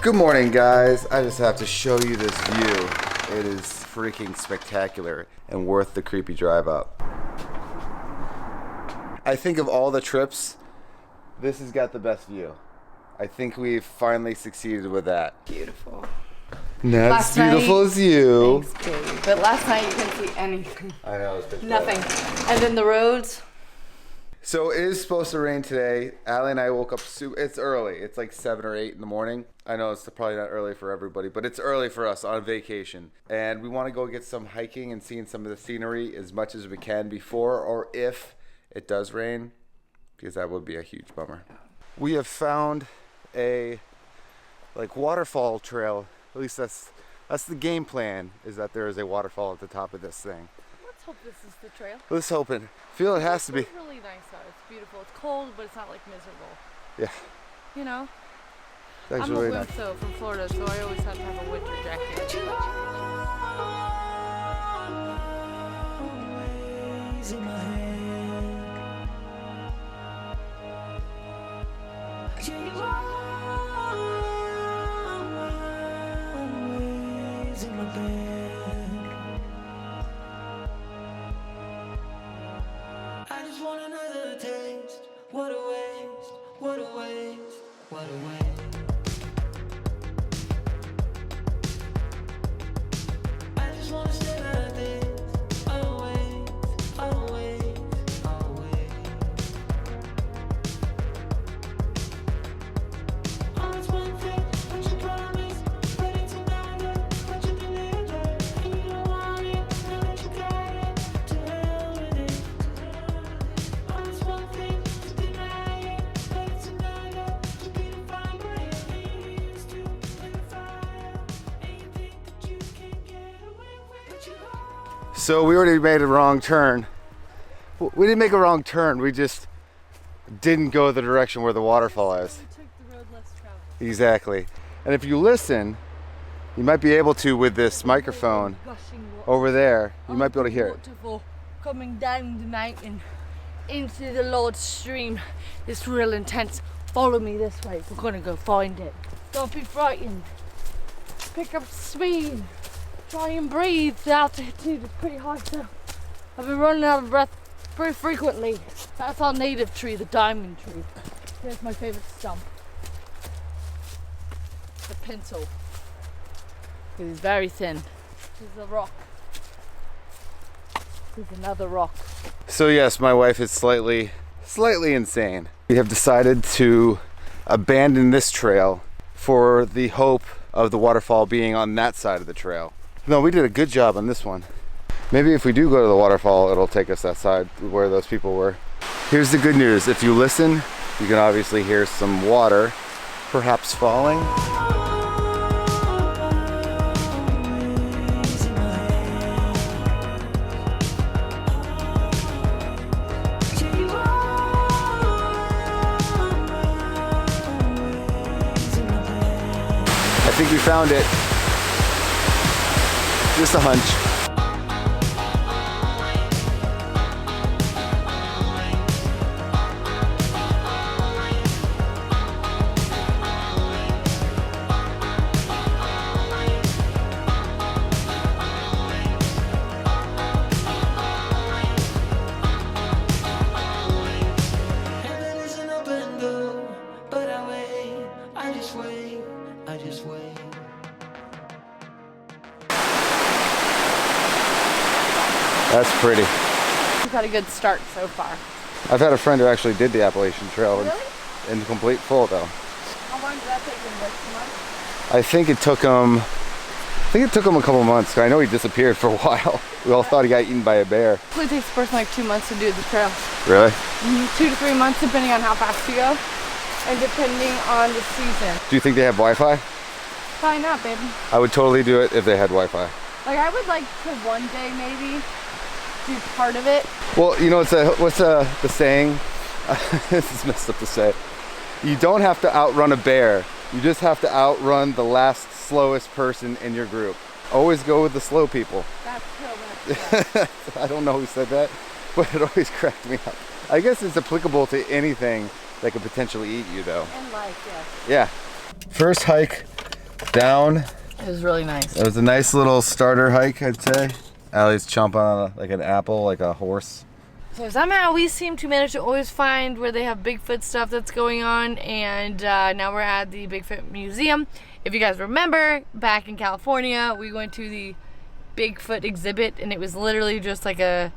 Good morning, guys. I just have to show you this view. It is freaking spectacular and worth the creepy drive up. I think of all the trips, this has got the best view. I think we've finally succeeded with that. Beautiful. Not as beautiful as you. Thanks, baby. But last night you couldn't see anything. I know, it's nothing. And then the roads. So it is supposed to rain today. Allie and I woke up, it's early. It's like 7 or 8 in the morning. I know it's probably not early for everybody, but it's early for us on vacation. And we want to go get some hiking and seeing some of the scenery as much as we can before or if it does rain, because that would be a huge bummer. We have found a waterfall trail. At least that's the game plan, is that there is a waterfall at the top of this thing. Let's hope this is the trail. Let's hope it. Feel it has to be. It's really nice out. It's beautiful. It's cold, but it's not like miserable. Yeah. You know? That's I'm really a nice. wimp from Florida, so I always have to have a winter jacket. I just want another taste. What a waste, what a waste, what a waste. I just wanna stay like this. Always, always, always. Always one thing, what you promise. Ready to never, what you deliver. And you don't want it, now that you got it. To hell with it. Always one thing to deny it. Ready to never, to be defined by your needs. To live a fire. And you think that you can get away with what you are. So we already made a wrong turn. We didn't make a wrong turn. We just didn't go the direction where the waterfall is. We took the road less traveled. Exactly. And if you listen, you might be able to with this microphone Gushing water. over there. You might be able to hear it. Waterfall coming down the mountain into the Lord's stream. It's real intense. Follow me this way. We're gonna go find it. Don't be frightened. Pick up speed. Try and breathe. The altitude is pretty high, so I've been running out of breath pretty frequently. That's our native tree, the diamond tree. Here's my favorite stump. The pencil. It is very thin. This is a rock. This is another rock. So yes, my wife is slightly insane. We have decided to abandon this trail for the hope of the waterfall being on that side of the trail. No, we did a good job on this one. Maybe if we do go to the waterfall, it'll take us that side where those people were. Here's the good news. If you listen, you can obviously hear some water, perhaps falling. I think we found it. Just a hunch. Heaven is an open door, but I wait, I just wait, I just wait. That's pretty. We've had a good start so far. I've had a friend who actually did the Appalachian Trail Really? in complete full though. How long did that take him? Like 2 months? I think it took him a couple months. I know he disappeared for a while. We all thought he got eaten by a bear. It probably takes a person like 2 months to do the trail. Really? 2 to 3 months depending on how fast you go and depending on the season. Do you think they have Wi-Fi? Probably not, baby. I would totally do it if they had Wi-Fi. Like I would like to one day maybe do part of it. Well, you know, what's the saying? This is messed up to say. You don't have to outrun a bear. You just have to outrun the last slowest person in your group. Always go with the slow people. That's so much. I don't know who said that, but it always cracked me up. I guess it's applicable to anything that could potentially eat you though. And life, yes. Yeah. First hike down. It was really nice. It was a nice little starter hike, I'd say. Allie's chomping on like an apple, like a horse. So somehow we seem to manage to always find where they have Bigfoot stuff that's going on, and now we're at the Bigfoot Museum. If you guys remember, back in California, we went to the Bigfoot exhibit, and it was literally just like a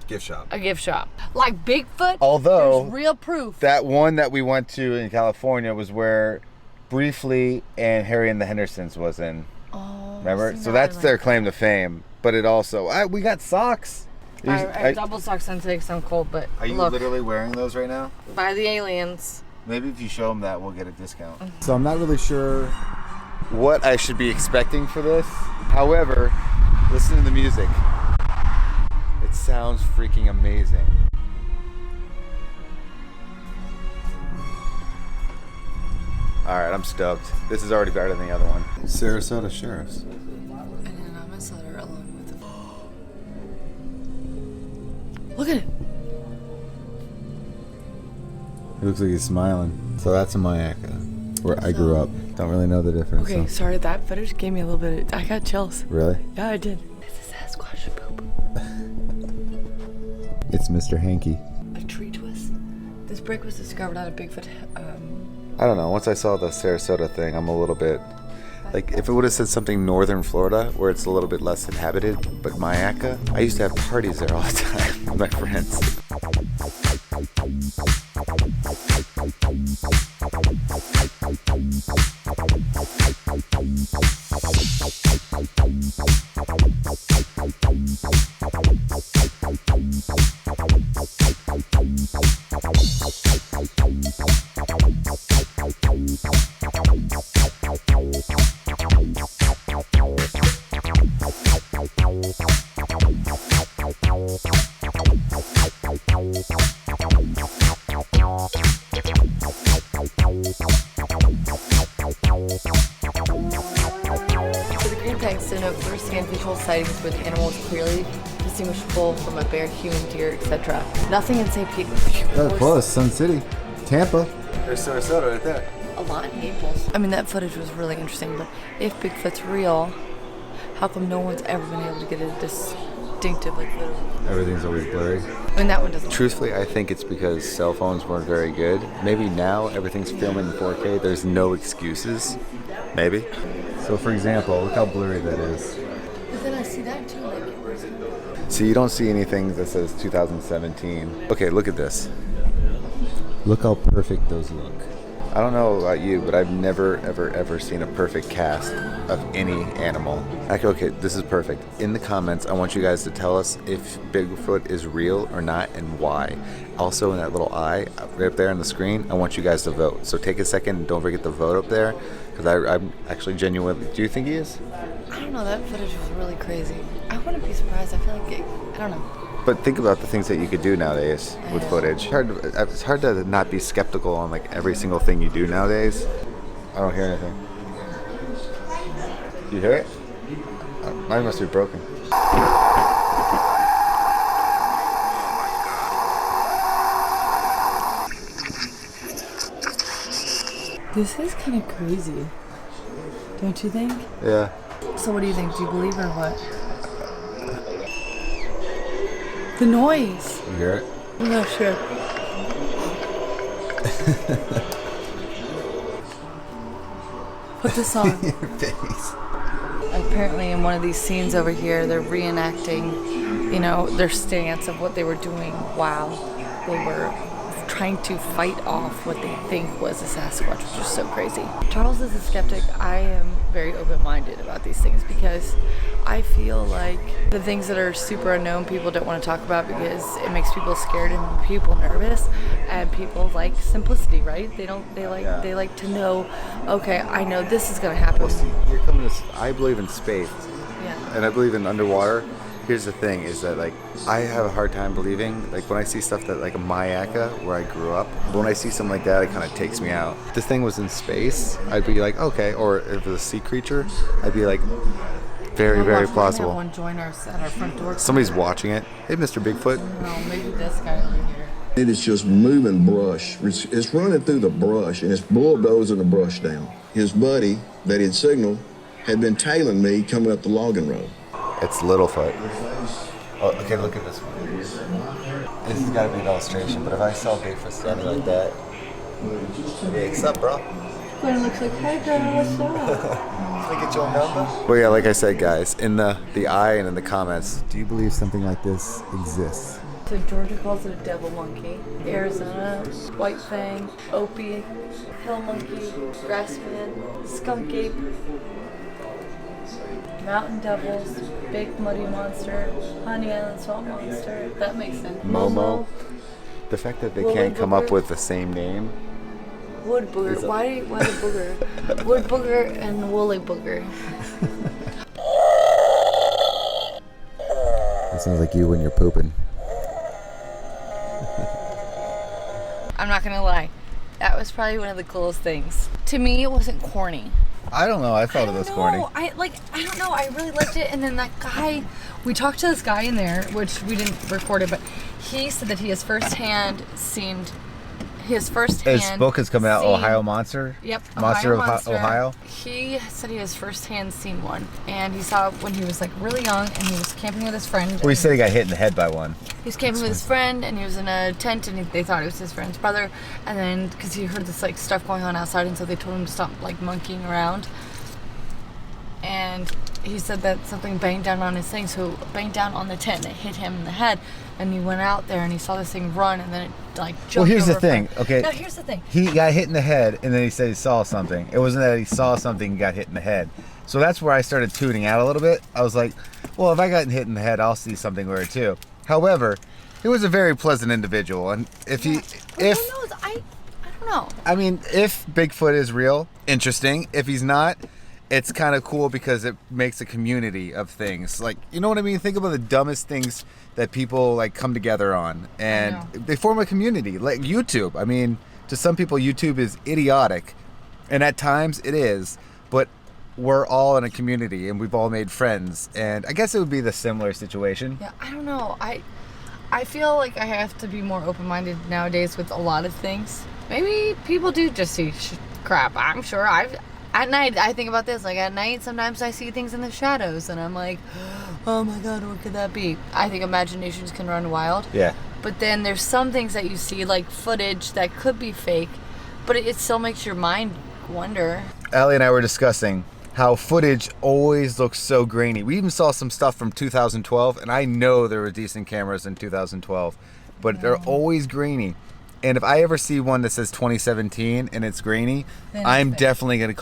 Gift shop. gift shop. Like Bigfoot, Although, there's real proof. that one that we went to in California was where briefly and Harry and the Hendersons was in. Oh, Remember? see, So now I that's their claim to fame. But it also, we got socks. I have double socks on today because I'm cold, but Are you look, literally wearing those right now? by the aliens. Maybe if you show them that, we'll get a discount. So I'm not really sure what I should be expecting for this. However, listen to the music. It sounds freaking amazing. All right, I'm stoked. This is already better than the other one. Sarasota Sheriffs. And then I'm a setter along with the. Look at it. He looks like he's smiling. So that's in Mayaka, where I grew up. Don't really know the difference. Okay, so. sorry, that footage gave me a little bit. I got chills. Really? Yeah, I did. This is Sasquatch poop. It's Mr. Hanky. A tree twist. This brick was discovered out of Bigfoot. I don't know. Once I saw the Sarasota thing, I'm a little bit like, if it would have said something northern Florida where it's a little bit less inhabited, but Mayaka, I used to have parties there all the time with my friends. So the green tanks denote first-hand visual sightings where the animal is clearly distinguishable from a bear, human, deer, etc. Nothing in St. Pete. Close, Sun City, Tampa. There's Sarasota right there. A lot in Naples. I mean, that footage was really interesting, but if Bigfoot's real, how come no one's ever been able to get a distinctive, like, literal? Everything's always blurry. I mean, that one doesn't. Truthfully, I think it's because cell phones weren't very good. Maybe now everything's filming in 4K. There's no excuses. Maybe. So, for example, look how blurry that is. But then I see that too, like, See, you don't see anything that says 2017. Okay, look at this. Look how perfect those look. I don't know about you, but I've never, ever seen a perfect cast of any animal. Okay, this is perfect. In the comments, I want you guys to tell us if Bigfoot is real or not and why. Also, in that little eye right up there on the screen, I want you guys to vote. So take a second and don't forget to vote up there, because I'm actually genuinely... Do you think he is? I don't know, that footage was really crazy. I wouldn't be surprised. I feel like, I don't know. But think about the things that you could do nowadays with footage. It's hard to not be skeptical on like every single thing you do nowadays. I don't hear anything. You hear it? Mine must be broken. This is kind of crazy. Don't you think? Yeah. So what do you think? Do you believe or what? The noise. You hear it? I'm not sure. Put this on. Your face. Apparently in one of these scenes over here, they're reenacting, you know, their stance of what they were doing while they were trying to fight off what they think was a Sasquatch, which is so crazy. Charles is a skeptic. I am very open-minded about these things because I feel like the things that are super unknown people don't want to talk about because it makes people scared and people nervous, and people like simplicity, right? They like to know, okay, I know this is gonna happen. Well, see, you're coming to... I believe in space, Yeah. and I believe in underwater. Here's the thing, is that like I have a hard time believing, like when I see stuff that like Mayaka, where I grew up, when I see something like that, it kind of takes me out. If this thing was in space, I'd be like, okay, or if it was a sea creature, I'd be like, very, very plausible. One join us at our front door. Somebody's watching it. Hey, Mr. Bigfoot. No, maybe this guy over here. It is just moving brush. It's running through the brush, and it's bulldozing the brush down. His buddy that he'd signaled had been tailing me coming up the logging road. It's Littlefoot. Oh, okay, look at this one. This has got to be an illustration, but if I saw Bigfoot standing like that, hey, what's up, bro? But it looks like, hey girl, what's up? Can I get your number? Well, yeah, like I said, guys, in the eye and in the comments, do you believe something like this exists? So Georgia calls it a devil monkey. Arizona, white fang, opie, hill monkey, grassman, skunk ape, mountain devils, big muddy monster, honey island swamp monster. That makes sense. Momo. The fact that they Woolly can't come up booger. with the same name. Wood booger. Why the booger? Wood booger and woolly booger. That sounds like you when you're pooping. I'm not gonna lie. That was probably one of the coolest things. To me, it wasn't corny. I don't know. I thought it was corny. I don't know. I really liked it. And then that guy, we talked to this guy in there, which we didn't record it, but he said that he has firsthand seen. His book has come out, seen- Ohio Monster. Yep, Monster Ohio of Monster. Ohio. He said he has firsthand seen one, and he saw it when he was like really young, and he was camping with his friend. Well, he said he got hit in the head by one. He was camping with his friend, and he was in a tent, and they thought it was his friend's brother. And then, because he heard this like stuff going on outside, and so they told him to stop like monkeying around. And he said that something banged down on his thing, so it banged down on the tent, and it hit him in the head. And he went out there, and he saw this thing run, and then it like jumped. Well, here's the over thing. him. Okay. No, here's the thing. He got hit in the head, and then he said he saw something. It wasn't that he saw something and got hit in the head. So that's where I started tuning out a little bit. I was like, well, if I got hit in the head, I'll see something weird too. However, he was a very pleasant individual, and if he, if Who knows? I don't know. I mean, if Bigfoot is real, interesting. If he's not, it's kind of cool because it makes a community of things. Like, you know what I mean? Think about the dumbest things that people like come together on, and they form a community. Like YouTube. I mean, to some people, YouTube is idiotic, and at times it is. But we're all in a community, and we've all made friends. And I guess it would be the similar situation. Yeah, I don't know. I feel like I have to be more open-minded nowadays with a lot of things. Maybe people do just see crap. I'm sure at night, I think about this. Like, at night, sometimes I see things in the shadows, and I'm like, oh my god, what could that be? I think imaginations can run wild. Yeah. But then there's some things that you see, like footage that could be fake, but it still makes your mind wonder. Allie and I were discussing how footage always looks so grainy. We even saw some stuff from 2012, and I know there were decent cameras in 2012, but they're always grainy. And if I ever see one that says 2017 and it's grainy, Then I'm it's fake. definitely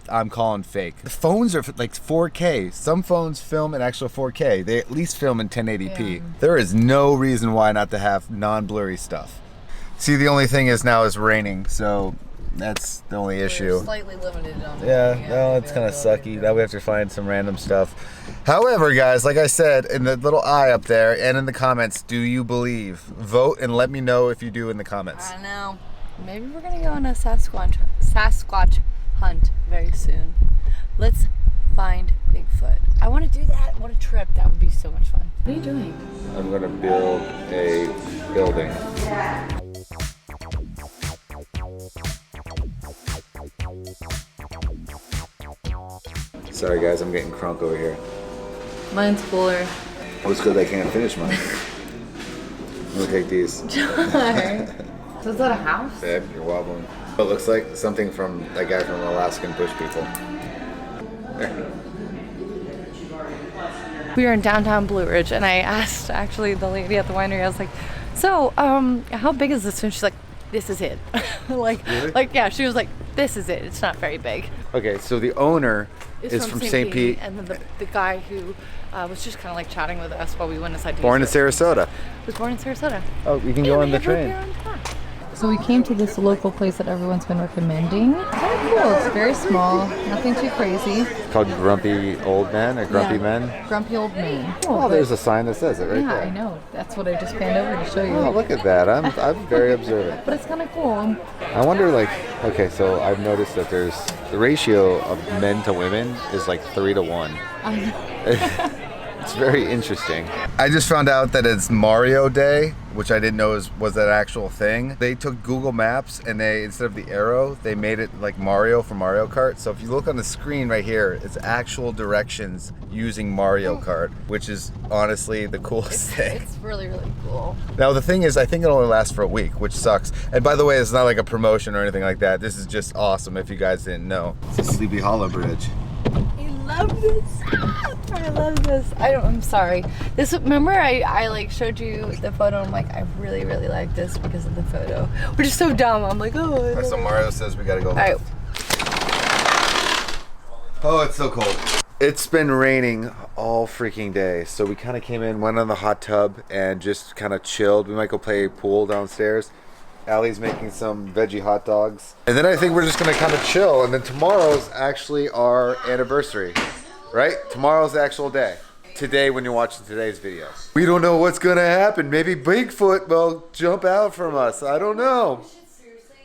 I'm calling fake. The phones are like 4K. Some phones film in actual 4K. They at least film in 1080p. Yeah. There is no reason why not to have non-blurry stuff. See, the only thing is now it's raining, so that's the only issue. We're slightly limited on Yeah, well, it's kind of sucky. Now we have to find some random stuff. However, guys, like I said, in the little eye up there and in the comments, do you believe? Vote and let me know if you do in the comments. I don't know. Maybe we're gonna go on a Sasquatch hunt very soon. Let's find Bigfoot. I want to do that. What a trip. That would be so much fun. What are you doing? I'm going to build a building. Sorry, guys, I'm getting crunk over here. Mine's fuller. Well, it's because I can't finish mine. I'm gonna take these. So is that a house? Babe, you're wobbling. It looks like something from that guy from Alaskan Bush People. There. We were in downtown Blue Ridge, and I asked actually the lady at the winery. I was like, "So, how big is this?" And she's like, "This is it." Really? Yeah. She was like, "This is it. It's not very big." Okay, so the owner is from St. Pete. And then the guy who was just kind of like chatting with us while we went inside. Born in Sarasota. Was born in Sarasota. Oh, you can go on the train. So we came to this local place that everyone's been recommending. It's kind of cool. It's very small, nothing too crazy. It's called Grumpy Old Men or Grumpy Yeah. Men. Grumpy Old Man. Oh, there's a sign that says it right Yeah, there. I know. That's what I just panned over to show you. Oh, look at that. I'm very observant. But it's kind of cool. I wonder, like, okay, so I've noticed that there's the ratio of men to women is like 3 to 1. It's very interesting. I just found out that it's Mario Day, which I didn't know was an actual thing. They took Google Maps and they, instead of the arrow, they made it like Mario from Mario Kart. So if you look on the screen right here, it's actual directions using Mario Kart, which is honestly the coolest thing. It's really, really cool. Now the thing is, I think it only lasts for a week, which sucks. And by the way, it's not like a promotion or anything like that. This is just awesome if you guys didn't know. It's the Sleepy Hollow Bridge. I love this. I love this. I'm sorry. This, remember I like showed you the photo. I'm like, I really, really like this because of the photo. Which is so dumb. I'm like, oh. So Mario says we gotta go. All right. Oh, it's so cold. It's been raining all freaking day, so we kind of came in, went on the hot tub, and just kind of chilled. We might go play pool downstairs. Allie's making some veggie hot dogs. And then I think we're just gonna kind of chill, and then tomorrow's actually our anniversary, right? Tomorrow's the actual day. Today, when you're watching today's video. We don't know what's gonna happen. Maybe Bigfoot will jump out from us. I don't know. We should seriously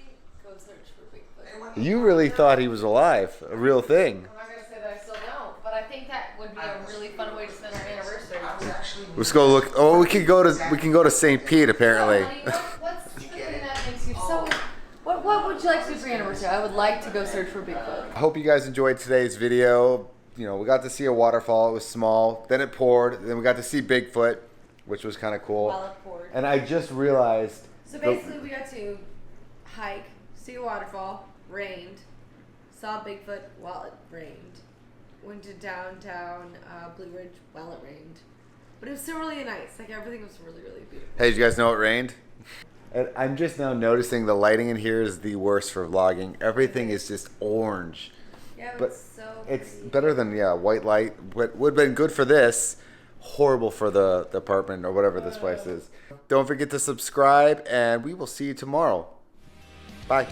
go search for Bigfoot. You really thought he was alive, a real thing. I'm not gonna say that I still don't, but I think that would be a really fun way to spend our anniversary. Let's go look. Oh, we can go to St. Pete apparently. What's the thing that makes you so? What would you like to do for your anniversary? I would like to go search for Bigfoot. I hope you guys enjoyed today's video. You know, we got to see a waterfall. It was small. Then it poured. Then we got to see Bigfoot, which was kind of cool. While it poured. And I just realized. So basically, we got to hike, see a waterfall, rained, saw Bigfoot while it rained, went to downtown Blue Ridge while it rained. But it was still really nice. Like, everything was really, really beautiful. Hey, did you guys know it rained? And I'm just now noticing the lighting in here is the worst for vlogging. Everything is just orange. Yeah, But it's so it's pretty. better than, white light. What would have been good for this, horrible for the apartment or whatever this place is. Don't forget to subscribe, and we will see you tomorrow. Bye.